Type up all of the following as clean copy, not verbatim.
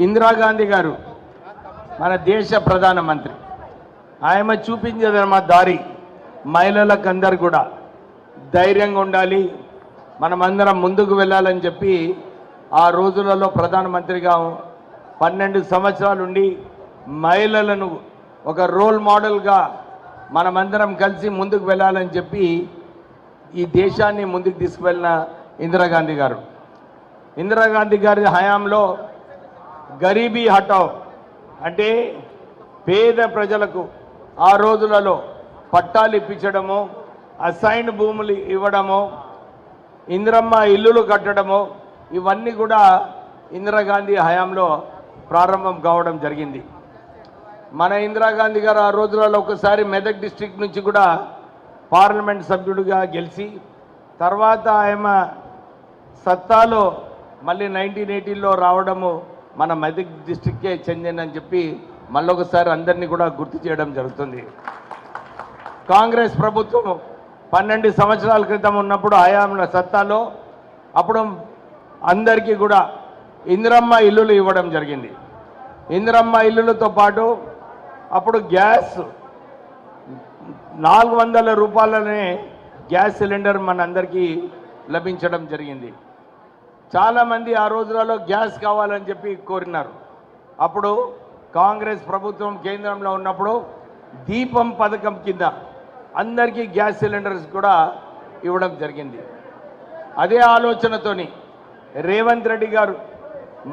ఇందిరాగాంధీ గారు మన దేశ ప్రధానమంత్రి. ఆమె చూపించేదన్నమా దారి మహిళలకు అందరు కూడా ధైర్యంగా ఉండాలి, మనమందరం ముందుకు వెళ్ళాలని చెప్పి ఆ రోజులలో ప్రధానమంత్రిగా 12 సంవత్సరాలు ఉండి మహిళలను ఒక రోల్ మోడల్గా మనమందరం కలిసి ముందుకు వెళ్ళాలని చెప్పి ఈ దేశాన్ని ముందుకు తీసుకువెళ్ళిన ఇందిరాగాంధీ గారు. ఇందిరాగాంధీ గారి హయాంలో గరీబీ హటావ్ అంటే పేద ప్రజలకు ఆ రోజులలో పట్టాలు ఇప్పించడము, అసైన్డ్ భూములు ఇవ్వడము, ఇందిరమ్మ ఇల్లులు కట్టడము, ఇవన్నీ కూడా ఇందిరాగాంధీ హయాంలో ప్రారంభం కావడం జరిగింది. మన ఇందిరాగాంధీ గారు ఆ రోజులలో ఒకసారి మెదక్ డిస్ట్రిక్ట్ నుంచి కూడా పార్లమెంట్ సభ్యుడిగా గెలిచి తర్వాత ఆమె సత్తాలో మళ్ళీ 1980లో రావడము మన మెదక్ డిస్ట్రిక్ట్కే చెందిందని చెప్పి మళ్ళొకసారి అందరినీ కూడా గుర్తు చేయడం జరుగుతుంది. కాంగ్రెస్ ప్రభుత్వం 12 సంవత్సరాల క్రితం ఉన్నప్పుడు హయాంలో సత్తాలో అప్పుడు అందరికీ కూడా ఇందిరమ్మ ఇల్లులు ఇవ్వడం జరిగింది. ఇందిరమ్మ ఇల్లులతో పాటు అప్పుడు గ్యాస్ 400 రూపాయలనే గ్యాస్ సిలిండర్ మనందరికీ లభించడం జరిగింది. చాలామంది ఆ రోజులలో గ్యాస్ కావాలని చెప్పి కోరినారు. అప్పుడు కాంగ్రెస్ ప్రభుత్వం కేంద్రంలో ఉన్నప్పుడు దీపం పథకం కింద అందరికీ గ్యాస్ సిలిండర్స్ కూడా ఇవ్వడం జరిగింది. అదే ఆలోచనతోని రేవంత్ రెడ్డి గారు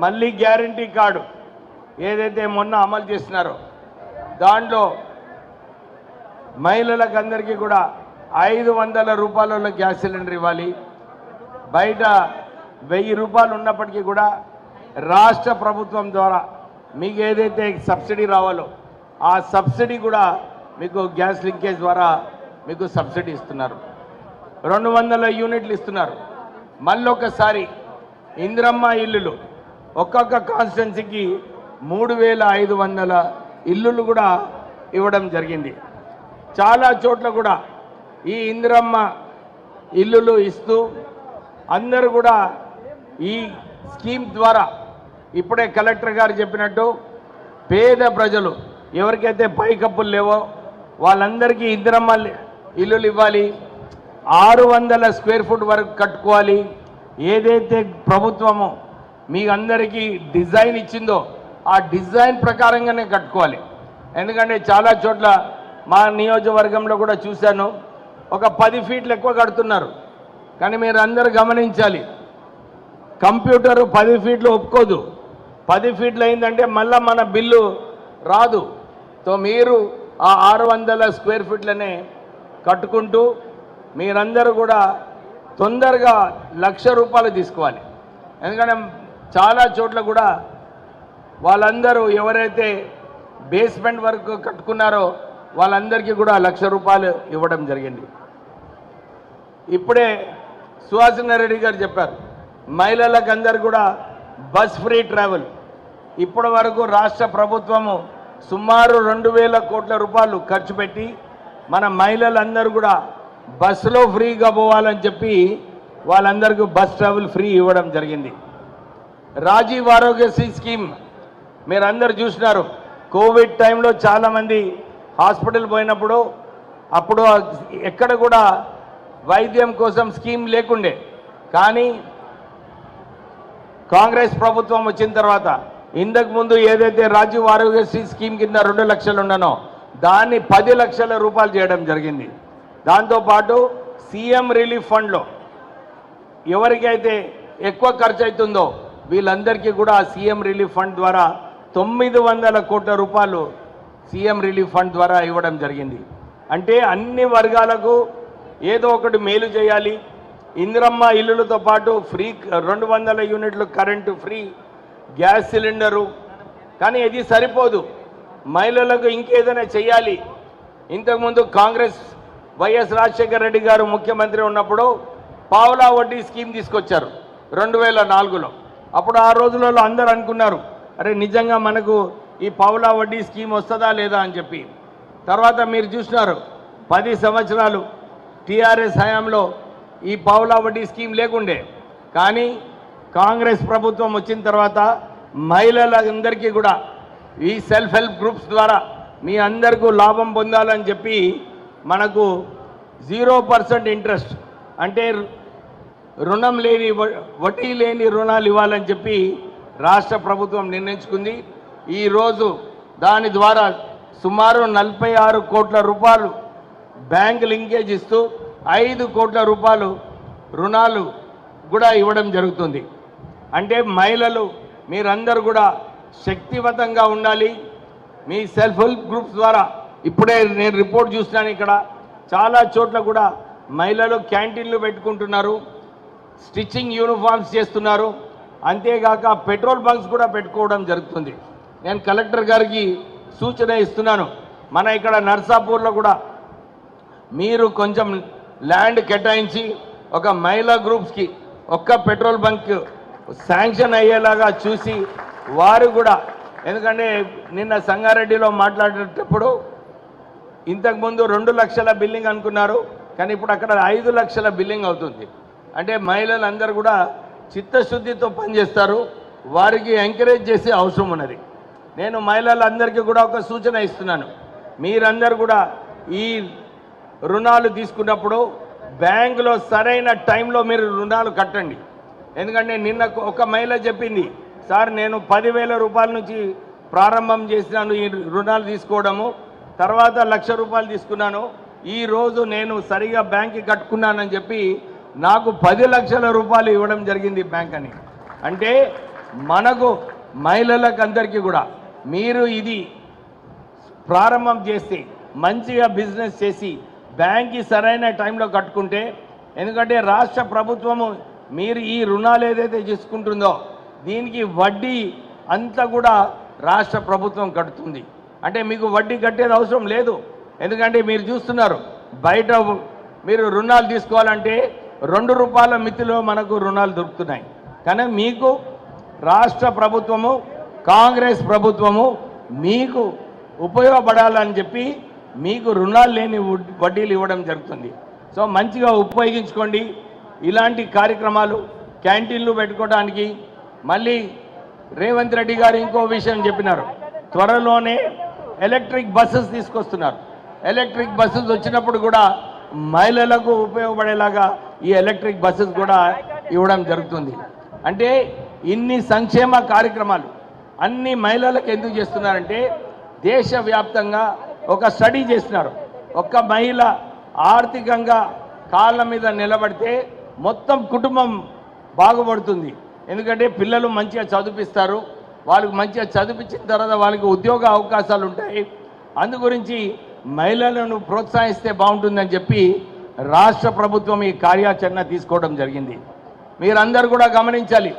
మళ్ళీ గ్యారంటీ కార్డు ఏదైతే మొన్న అమలు చేస్తున్నారో దాంట్లో మహిళలకు అందరికీ కూడా 500 రూపాయలలో గ్యాస్ సిలిండర్ ఇవ్వాలి. బయట 1000 రూపాయలు ఉన్నప్పటికీ కూడా రాష్ట్ర ప్రభుత్వం ద్వారా మీకు ఏదైతే సబ్సిడీ రావాలో ఆ సబ్సిడీ కూడా మీకు గ్యాస్ లింకేజ్ ద్వారా మీకు సబ్సిడీ ఇస్తున్నారు. 200 యూనిట్లు ఇస్తున్నారు. మళ్ళొకసారి ఇందిరమ్మ ఇల్లులు ఒక్కొక్క కాన్స్టిట్యున్సీకి 3500 ఇల్లులు కూడా ఇవ్వడం జరిగింది. చాలా చోట్ల కూడా ఈ ఇందిరమ్మ ఇల్లులు ఇస్తూ అందరూ కూడా ఈ స్కీమ్ ద్వారా ఇప్పుడే కలెక్టర్ గారు చెప్పినట్టు పేద ప్రజలు ఎవరికైతే పైకప్పులు లేవో వాళ్ళందరికీ ఇందిరమ్మ ఇల్లులు ఇవ్వాలి. 600 స్క్వేర్ ఫుట్ వరకు కట్టుకోవాలి. ఏదైతే ప్రభుత్వము మీ అందరికీ డిజైన్ ఇచ్చిందో ఆ డిజైన్ ప్రకారంగానే కట్టుకోవాలి. ఎందుకంటే చాలా చోట్ల మా నియోజకవర్గంలో కూడా చూశాను, ఒక 10 ఫీట్లు ఎక్కువ కడుతున్నారు. కానీ మీరు అందరూ గమనించాలి, కంప్యూటర్ 10 ఫీట్లు ఒప్పుకోదు. 10 ఫీట్లు అయిందంటే మళ్ళీ మన బిల్లు రాదు. సో మీరు ఆ 600 స్క్వేర్ ఫీట్లనే కట్టుకుంటూ మీరందరూ కూడా తొందరగా 1,00,000 రూపాయలు తీసుకోవాలి. ఎందుకంటే చాలా చోట్ల కూడా వాళ్ళందరూ ఎవరైతే బేస్మెంట్ వరకు కట్టుకున్నారో వాళ్ళందరికీ కూడా 1,00,000 రూపాయలు ఇవ్వడం జరిగింది. ఇప్పుడే సుహాసిని రెడ్డి గారు చెప్పారు, మహిళలకు అందరు కూడా బస్ ఫ్రీ ట్రావెల్. ఇప్పటి వరకు రాష్ట్ర ప్రభుత్వము సుమారు 2,000 కోట్ల రూపాయలు ఖర్చు పెట్టి మన మహిళలందరూ కూడా బస్సులో ఫ్రీగా పోవాలని చెప్పి వాళ్ళందరికీ బస్ ట్రావెల్ ఫ్రీ ఇవ్వడం జరిగింది. రాజీవ్ ఆరోగ్యశ్రీ స్కీమ్ మీరందరూ చూసినారు. కోవిడ్ టైంలో చాలామంది హాస్పిటల్ పోయినప్పుడు అప్పుడు ఎక్కడ కూడా వైద్యం కోసం స్కీమ్ లేకుండే. కానీ కాంగ్రెస్ ప్రభుత్వం వచ్చిన తర్వాత ఇంతకు ముందు ఏదైతే రాజీవ్ ఆరోగ్యశ్రీ స్కీమ్ కింద 2 లక్షలు ఉండనో దాన్ని 10 లక్షల రూపాయలు చేయడం జరిగింది. దాంతోపాటు సీఎం రిలీఫ్ ఫండ్లో ఎవరికైతే ఎక్కువ ఖర్చు అవుతుందో వీళ్ళందరికీ కూడా సీఎం రిలీఫ్ ఫండ్ ద్వారా 900 కోట్ల రూపాయలు సీఎం రిలీఫ్ ఫండ్ ద్వారా ఇవ్వడం జరిగింది. అంటే అన్ని వర్గాలకు ఏదో ఒకటి మేలు చేయాలి. ఇందిరమ్మ ఇల్లులతో పాటు ఫ్రీ 200 యూనిట్లు కరెంటు ఫ్రీ, గ్యాస్ సిలిండరు. కానీ ఇది సరిపోదు, మహిళలకు ఇంకేదైనా చేయాలి. ఇంతకుముందు కాంగ్రెస్ వైఎస్ రాజశేఖర రెడ్డి గారు ముఖ్యమంత్రి ఉన్నప్పుడు పావలా వడ్డీ స్కీమ్ తీసుకొచ్చారు 2004లో. అప్పుడు ఆ రోజులలో అందరూ అనుకున్నారు, అరే నిజంగా మనకు ఈ పావలా వడ్డీ స్కీమ్ వస్తుందా లేదా అని చెప్పి. తర్వాత మీరు చూసినారు 10 సంవత్సరాలు టీఆర్ఎస్ హయాంలో ఈ పావలా వడ్డీ స్కీమ్ లేకుండే. కానీ కాంగ్రెస్ ప్రభుత్వం వచ్చిన తర్వాత మహిళలందరికీ కూడా ఈ సెల్ఫ్ హెల్ప్ గ్రూప్స్ ద్వారా మీ అందరికీ లాభం పొందాలని చెప్పి మనకు 0% ఇంట్రెస్ట్ అంటే రుణం లేని వడ్డీ లేని రుణాలు ఇవ్వాలని చెప్పి రాష్ట్ర ప్రభుత్వం నిర్ణయించుకుంది. ఈరోజు దాని ద్వారా సుమారు 46 కోట్ల రూపాయలు బ్యాంక్ లింకేజ్ ఇస్తూ 5 కోట్ల రూపాయలు రుణాలు కూడా ఇవ్వడం జరుగుతుంది. అంటే మహిళలు మీరందరూ కూడా శక్తివంతంగా ఉండాలి. మీ సెల్ఫ్ హెల్ప్ గ్రూప్స్ ద్వారా ఇప్పుడే నేను రిపోర్ట్ చూసినాను, ఇక్కడ చాలా చోట్ల కూడా మహిళలు క్యాంటీన్లు పెట్టుకుంటున్నారు, స్టిచ్చింగ్ యూనిఫామ్స్ చేస్తున్నారు, అంతేగాక పెట్రోల్ బంక్స్ కూడా పెట్టుకోవడం జరుగుతుంది. నేను కలెక్టర్ గారికి సూచన ఇస్తున్నాను, మన ఇక్కడ నర్సాపూర్లో కూడా మీరు కొంచెం ల్యాండ్ కేటాయించి ఒక మహిళా గ్రూప్స్కి ఒక్క పెట్రోల్ బంక్ శాంక్షన్ అయ్యేలాగా చూసి వారు కూడా, ఎందుకంటే నిన్న సంగారెడ్డిలో మాట్లాడేటప్పుడు ఇంతకుముందు 2 లక్షల బిల్లింగ్ అనుకున్నారు, కానీ ఇప్పుడు అక్కడ 5 లక్షల బిల్లింగ్ అవుతుంది. అంటే మహిళలందరూ కూడా చిత్తశుద్ధితో పనిచేస్తారు, వారికి ఎంకరేజ్ చేసే అవసరం ఉన్నది. నేను మహిళలందరికీ కూడా ఒక సూచన ఇస్తున్నాను, మీరందరూ కూడా ఈ రుణాలు తీసుకున్నప్పుడు బ్యాంకులో సరైన టైంలో మీరు రుణాలు కట్టండి. ఎందుకంటే నిన్న ఒక మహిళ చెప్పింది, సార్ నేను 10,000 రూపాయల నుంచి ప్రారంభం చేసినాను ఈ రుణాలు తీసుకోవడము, తర్వాత 1,00,000 రూపాయలు తీసుకున్నాను, ఈరోజు నేను సరిగా బ్యాంక్కి కట్టుకున్నానని చెప్పి నాకు 10 లక్షల రూపాయలు ఇవ్వడం జరిగింది బ్యాంక్ అని. అంటే మనకు మహిళలకు అందరికీ కూడా మీరు ఇది ప్రారంభం చేస్తే మంచిగా బిజినెస్ చేసి బ్యాంక్కి సరైన టైంలో కట్టుకుంటే, ఎందుకంటే రాష్ట్ర ప్రభుత్వము మీరు ఈ రుణాలు ఏదైతే తీసుకుంటుందో దీనికి వడ్డీ అంతా కూడా రాష్ట్ర ప్రభుత్వం కడుతుంది. అంటే మీకు వడ్డీ కట్టేది అవసరం లేదు, ఎందుకంటే మీరు చూస్తున్నారు బయట మీరు రుణాలు తీసుకోవాలంటే 2 రూపాయల మితిలో మనకు రుణాలు దొరుకుతున్నాయి. కానీ మీకు రాష్ట్ర ప్రభుత్వము కాంగ్రెస్ ప్రభుత్వము మీకు ఉపయోగపడాలని చెప్పి మీకు రుణాలు లేని వడ్డీలు ఇవ్వడం జరుగుతుంది. సో మంచిగా ఉపయోగించుకోండి. ఇలాంటి కార్యక్రమాలు క్యాంటీన్లు పెట్టుకోవడానికి మళ్ళీ రేవంత్ రెడ్డి గారు ఇంకో విషయం చెప్పినారు, త్వరలోనే ఎలక్ట్రిక్ బస్సెస్ తీసుకొస్తున్నారు. ఎలక్ట్రిక్ బస్సెస్ వచ్చినప్పుడు కూడా మహిళలకు ఉపయోగపడేలాగా ఈ ఎలక్ట్రిక్ బస్సెస్ కూడా ఇవ్వడం జరుగుతుంది. అంటే ఇన్ని సంక్షేమ కార్యక్రమాలు అన్ని మహిళలకు ఎందుకు చేస్తున్నారంటే దేశవ్యాప్తంగా ఒక స్టడీ చేస్తున్నారు, ఒక్క మహిళ ఆర్థికంగా కాళ్ళ మీద నిలబడితే మొత్తం కుటుంబం బాగుపడుతుంది. ఎందుకంటే పిల్లలు మంచిగా చదివిస్తారు, వాళ్ళకు మంచిగా చదివించిన తర్వాత వాళ్ళకి ఉద్యోగ అవకాశాలు ఉంటాయి. అందు గురించి మహిళలను ప్రోత్సహిస్తే బాగుంటుందని చెప్పి రాష్ట్ర ప్రభుత్వం ఈ కార్యాచరణ తీసుకోవడం జరిగింది. మీరందరూ కూడా గమనించాలి,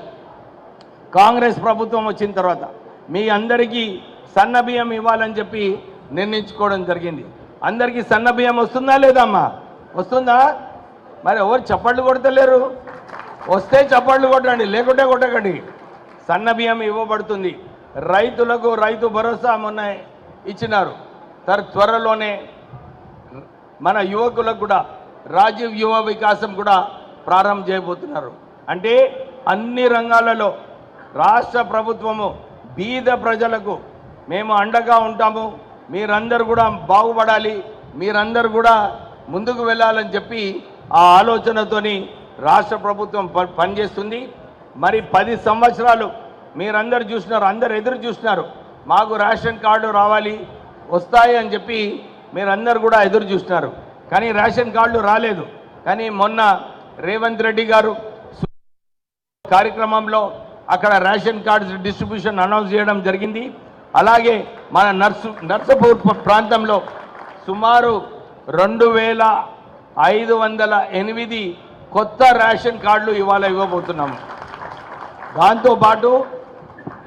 కాంగ్రెస్ ప్రభుత్వం వచ్చిన తర్వాత మీ అందరికీ సన్న బియ్యం ఇవ్వాలని చెప్పి నిర్ణయించుకోవడం జరిగింది. అందరికీ సన్న బియ్యం వస్తుందా లేదా అమ్మా? వస్తుందా? మరి ఎవరు చప్పట్లు కొడతలేరు? వస్తే చప్పట్లు కొట్టండి, లేకుంటే కొట్టకండి. సన్న బియ్యం ఇవ్వబడుతుంది. రైతులకు రైతు భరోసా మొన్న ఇచ్చినారు. త్వరలోనే మన యువకులకు కూడా రాజీవ్ యువ వికాసం కూడా ప్రారంభం చేయబోతున్నారు. అంటే అన్ని రంగాలలో రాష్ట్ర ప్రభుత్వము బీద ప్రజలకు మేము అండగా ఉంటాము, మీరందరూ కూడా బాగుపడాలి, మీరందరూ కూడా ముందుకు వెళ్ళాలని చెప్పి ఆ ఆలోచనతోని రాష్ట్ర ప్రభుత్వం పనిచేస్తుంది. మరి 10 సంవత్సరాలు మీరందరూ చూసినారు, అందరు ఎదురు చూసినారు, మాకు రేషన్ కార్డు రావాలి వస్తాయి అని చెప్పి మీరందరూ కూడా ఎదురు చూస్తున్నారు. కానీ రేషన్ కార్డులు రాలేదు. కానీ మొన్న రేవంత్ రెడ్డి గారు కార్యక్రమంలో అక్కడ రేషన్ కార్డ్స్ డిస్ట్రిబ్యూషన్ అనౌన్స్ చేయడం జరిగింది. అలాగే మన నర్సాపూర్ ప్రాంతంలో సుమారు 2,508 కొత్త రేషన్ కార్డులు ఇవాళ ఇవ్వబోతున్నాము. దాంతోపాటు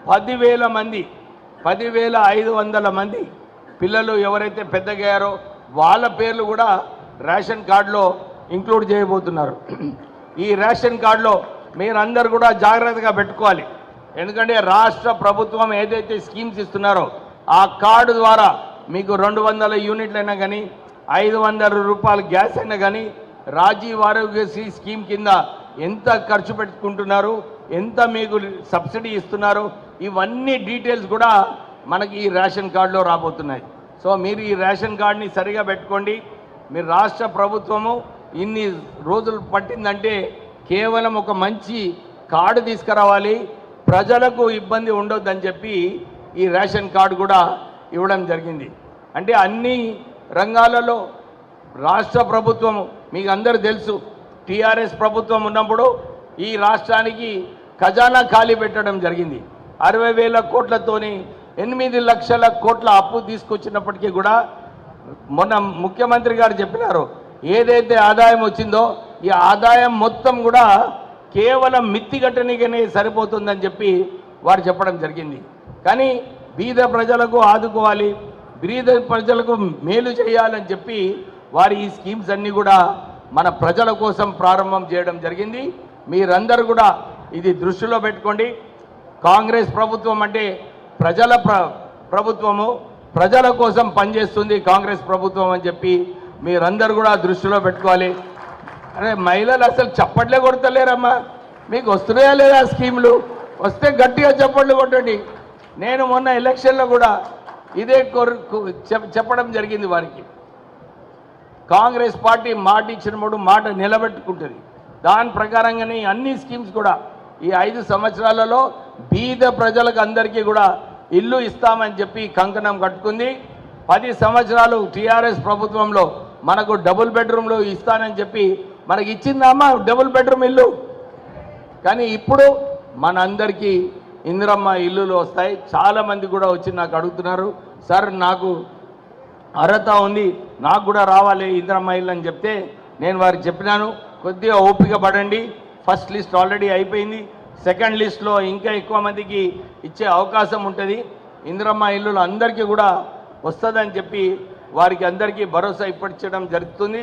10,000 మంది 10,500 మంది పిల్లలు ఎవరైతే పెద్దగయ్యారో వాళ్ళ పేర్లు కూడా రేషన్ కార్డులో ఇంక్లూడ్ చేయబోతున్నారు. ఈ రేషన్ కార్డులో మీరందరూ కూడా జాగ్రత్తగా పెట్టుకోవాలి. ఎందుకంటే రాష్ట్ర ప్రభుత్వం ఏదైతే స్కీమ్స్ ఇస్తున్నారో ఆ కార్డు ద్వారా మీకు 200 యూనిట్లైనా కానీ 500 రూపాయలు గ్యాస్ అయినా కానీ రాజీవ్ ఆరోగ్యశ్రీ స్కీమ్ కింద ఎంత ఖర్చు పెట్టుకుంటున్నారు, ఎంత మీకు సబ్సిడీ ఇస్తున్నారు, ఇవన్నీ డీటెయిల్స్ కూడా మనకి ఈ రేషన్ కార్డులో రాబోతున్నాయి. సో మీరు ఈ రేషన్ కార్డుని సరిగా పెట్టుకోండి. మీరు రాష్ట్ర ప్రభుత్వము ఇన్ని రోజులు పట్టిందంటే కేవలం ఒక మంచి కార్డు తీసుకురావాలి, ప్రజలకు ఇబ్బంది ఉండొద్దని చెప్పి ఈ రేషన్ కార్డు కూడా ఇవ్వడం జరిగింది. అంటే అన్ని రంగాలలో రాష్ట్ర ప్రభుత్వము మీకు అందరూ తెలుసు, టీఆర్ఎస్ ప్రభుత్వం ఉన్నప్పుడు ఈ రాష్ట్రానికి ఖజానా ఖాళీ పెట్టడం జరిగింది. 60,000 కోట్లతోని 8 లక్షల కోట్ల అప్పు తీసుకొచ్చినప్పటికీ కూడా మొన్న ముఖ్యమంత్రి గారు చెప్పినారు, ఏదైతే ఆదాయం వచ్చిందో ఈ ఆదాయం మొత్తం కూడా కేవలం మిత్తిగట్టనికనే సరిపోతుందని చెప్పి వారు చెప్పడం జరిగింది. కానీ బీద ప్రజలకు ఆదుకోవాలి, బీద ప్రజలకు మేలు చేయాలని చెప్పి వారి ఈ స్కీమ్స్ అన్నీ కూడా మన ప్రజల కోసం ప్రారంభం చేయడం జరిగింది. మీరందరూ కూడా ఇది దృష్టిలో పెట్టుకోండి. కాంగ్రెస్ ప్రభుత్వం అంటే ప్రజల ప్రభుత్వము, ప్రజల కోసం పనిచేస్తుంది కాంగ్రెస్ ప్రభుత్వం అని చెప్పి మీరందరూ కూడా దృష్టిలో పెట్టుకోవాలి. అరే మహిళలు అసలు చప్పట్లే కొడతలేరమ్మా, మీకు వస్తున్నాయా లేదా స్కీములు? వస్తే గట్టిగా చప్పట్లు కొట్టండి. నేను మొన్న ఎలక్షన్లో కూడా ఇదే చెప్పడం జరిగింది వారికి. కాంగ్రెస్ పార్టీ మాట ఇచ్చినప్పుడు మాట నిలబెట్టుకుంటుంది. దాని ప్రకారంగానే అన్ని స్కీమ్స్ కూడా ఈ 5 సంవత్సరాలలో బీద ప్రజలకు అందరికీ కూడా ఇల్లు ఇస్తామని చెప్పి కంకణం కట్టుకుంది. 10 సంవత్సరాలు టీఆర్ఎస్ ప్రభుత్వంలో మనకు డబుల్ బెడ్రూమ్లు ఇస్తానని చెప్పి మనకి ఇచ్చిందమ్మా డబుల్ బెడ్రూమ్ ఇల్లు. కానీ ఇప్పుడు మనందరికీ ఇందిరమ్మ ఇల్లులు వస్తాయి. చాలామంది కూడా వచ్చి నాకు అడుగుతున్నారు, సార్ నాకు అర్హత ఉంది, నాకు కూడా రావాలి ఇందిరమ్మ ఇల్లు అని చెప్తే నేను వారికి చెప్పినాను, కొద్దిగా ఓపిక పడండి. ఫస్ట్ లిస్ట్ ఆల్రెడీ అయిపోయింది, సెకండ్ లిస్ట్లో ఇంకా ఎక్కువ మందికి ఇచ్చే అవకాశం ఉంటుంది. ఇందిరమ్మ ఇల్లులు అందరికీ కూడా వస్తుందని చెప్పి వారికి అందరికీ భరోసా ఇప్పించడం జరుగుతుంది.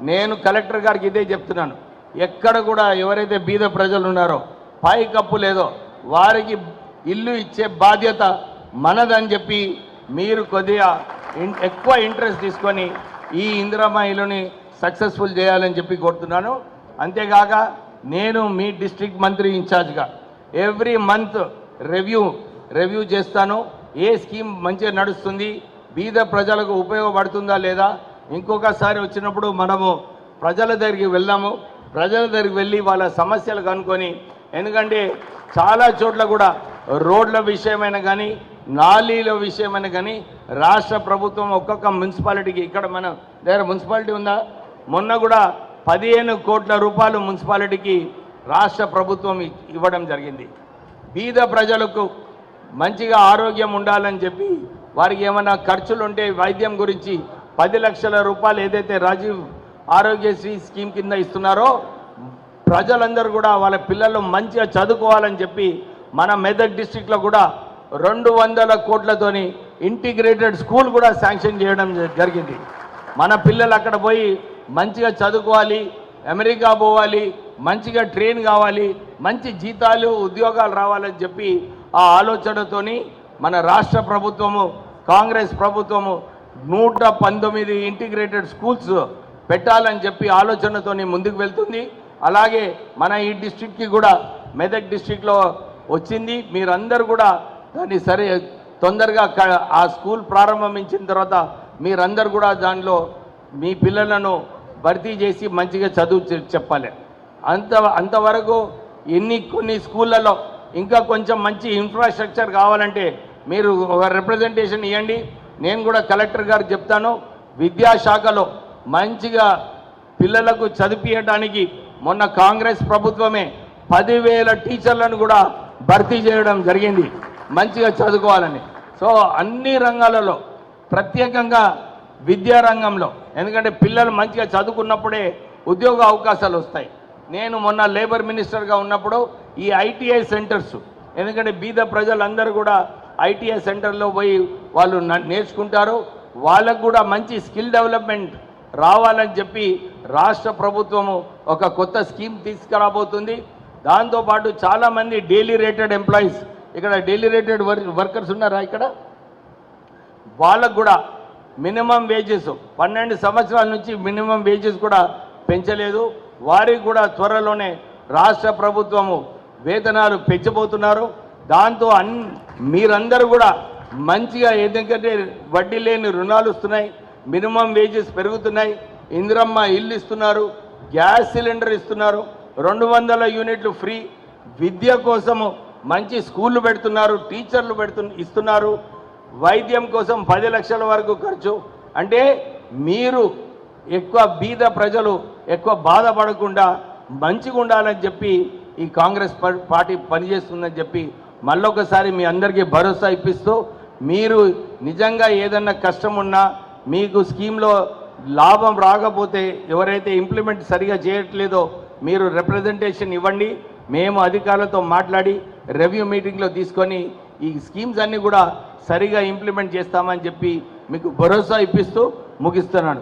నేను కలెక్టర్ గారికి ఇదే చెప్తున్నాను, ఎక్కడ కూడా ఎవరైతే బీద ప్రజలు ఉన్నారో పై కప్పు లేదో వారికి ఇల్లు ఇచ్చే బాధ్యత మనదని చెప్పి మీరు కొద్దిగా ఎక్కువ ఇంట్రెస్ట్ తీసుకొని ఈ ఇందిరమ్మ ఇల్లుని సక్సెస్ఫుల్ చేయాలని చెప్పి కోరుతున్నాను. అంతేకాక నేను మీ డిస్ట్రిక్ట్ మంత్రి ఇన్ఛార్జ్గా ఎవ్రీ మంత్ రివ్యూ చేస్తాను. ఏ స్కీమ్ మంచిగా నడుస్తుంది, బీద ప్రజలకు ఉపయోగపడుతుందా లేదా. ఇంకొకసారి వచ్చినప్పుడు మనము ప్రజల దగ్గరికి వెళ్దాము, ప్రజల దగ్గరికి వెళ్ళి వాళ్ళ సమస్యలు కనుక్కొని, ఎందుకంటే చాలా చోట్ల కూడా రోడ్ల విషయమైన కానీ నాలీల విషయమైన కానీ రాష్ట్ర ప్రభుత్వం ఒక్కొక్క మున్సిపాలిటీకి, ఇక్కడ మన దగ్గర మున్సిపాలిటీ ఉందా, మొన్న కూడా 15 కోట్ల రూపాయలు మున్సిపాలిటీకి రాష్ట్ర ప్రభుత్వం ఇవ్వడం జరిగింది. బీద ప్రజలకు మంచిగా ఆరోగ్యం ఉండాలని చెప్పి వారికి ఏమైనా ఖర్చులు ఉంటే వైద్యం గురించి 10 లక్షల రూపాయలు ఏదైతే రాజీవ్ ఆరోగ్యశ్రీ స్కీమ్ కింద ఇస్తున్నారో ప్రజలందరూ కూడా వాళ్ళ పిల్లలు మంచిగా చదువుకోవాలని చెప్పి మన మెదక్ డిస్ట్రిక్ట్లో కూడా 200 కోట్లతోని ఇంటిగ్రేటెడ్ స్కూల్ కూడా శాంక్షన్ చేయడం జరిగింది. మన పిల్లలు అక్కడ పోయి మంచిగా చదువుకోవాలి, అమెరికా పోవాలి, మంచిగా ట్రైన్ కావాలి, మంచి జీతాలు ఉద్యోగాలు రావాలని చెప్పి ఆ ఆలోచనతోని మన రాష్ట్ర ప్రభుత్వము కాంగ్రెస్ ప్రభుత్వము 119 ఇంటిగ్రేటెడ్ స్కూల్స్ పెట్టాలని చెప్పి ఆలోచనతోని ముందుకు వెళ్తుంది. అలాగే మన ఈ డిస్ట్రిక్ట్కి కూడా మెదక్ డిస్ట్రిక్ట్లో వచ్చింది. మీరందరూ కూడా దాన్ని తొందరగా ఆ స్కూల్ ప్రారంభించిన తర్వాత మీరందరూ కూడా దానిలో మీ పిల్లలను భర్తీ చేసి మంచిగా చదువు చెప్పాలి. అంతవరకు కొన్ని స్కూళ్ళలో ఇంకా కొంచెం మంచి ఇన్ఫ్రాస్ట్రక్చర్ కావాలంటే మీరు ఒక రిప్రజెంటేషన్ ఇవ్వండి. నేను కూడా కలెక్టర్ గారికి చెప్తాను, విద్యాశాఖలో మంచిగా పిల్లలకు చదివించడానికి మొన్న కాంగ్రెస్ ప్రభుత్వమే 10,000 టీచర్లను కూడా భర్తీ చేయడం జరిగింది మంచిగా చదువుకోవాలని. సో అన్ని రంగాలలో ప్రత్యేకంగా విద్యా రంగంలో, ఎందుకంటే పిల్లలు మంచిగా చదువుకున్నప్పుడే ఉద్యోగ అవకాశాలు వస్తాయి. నేను మొన్న లేబర్ మినిస్టర్గా ఉన్నప్పుడు ఈ ఐటీఐ సెంటర్స్, ఎందుకంటే బీద ప్రజలందరూ కూడా ఐటీఐ సెంటర్లో పోయి వాళ్ళు నేర్చుకుంటారు, వాళ్ళకు కూడా మంచి స్కిల్ డెవలప్మెంట్ రావాలని చెప్పి రాష్ట్ర ప్రభుత్వము ఒక కొత్త స్కీమ్ తీసుకురాబోతుంది. దాంతోపాటు చాలామంది డైలీ రేటెడ్ ఎంప్లాయీస్, ఇక్కడ డైలీ రేటెడ్ వర్కర్స్ ఉన్నారా, ఇక్కడ వాళ్ళకు కూడా మినిమం వేజెస్ 12 సంవత్సరాల నుంచి మినిమం వేజెస్ కూడా పెంచలేదు. వారికి కూడా త్వరలోనే రాష్ట్ర ప్రభుత్వము వేతనాలు పెంచబోతున్నారు. దాంతో మీరందరూ కూడా మంచిగా ఎందుకంటే వడ్డీ లేని రుణాలు వస్తున్నాయి, మినిమం వేజెస్ పెరుగుతున్నాయి, ఇందిరమ్మ ఇల్లు ఇస్తున్నారు, గ్యాస్ సిలిండర్ ఇస్తున్నారు, 200 యూనిట్లు ఫ్రీ, విద్య కోసము మంచి స్కూళ్ళు పెడుతున్నారు, టీచర్లు ఇస్తున్నారు, వైద్యం కోసం 10 లక్షల వరకు ఖర్చు. అంటే మీరు ఎక్కువ బీద ప్రజలు ఎక్కువ బాధపడకుండా మంచిగా ఉండాలని చెప్పి ఈ కాంగ్రెస్ పార్టీ పనిచేస్తుందని చెప్పి మళ్ళొకసారి మీ అందరికీ భరోసా ఇప్పిస్తూ, మీరు నిజంగా ఏదన్నా కష్టం ఉన్నా మీకు స్కీమ్లో లాభం రాకపోతే ఎవరైతే ఇంప్లిమెంట్ సరిగా చేయట్లేదో మీరు రిప్రజెంటేషన్ ఇవ్వండి, మేము అధికారులతో మాట్లాడి రివ్యూ మీటింగ్లో తీసుకొని ఈ స్కీమ్స్ అన్నీ కూడా సరిగా ఇంప్లిమెంట్ చేస్తామని చెప్పి మీకు భరోసా ఇప్పిస్తూ ముగిస్తున్నాను.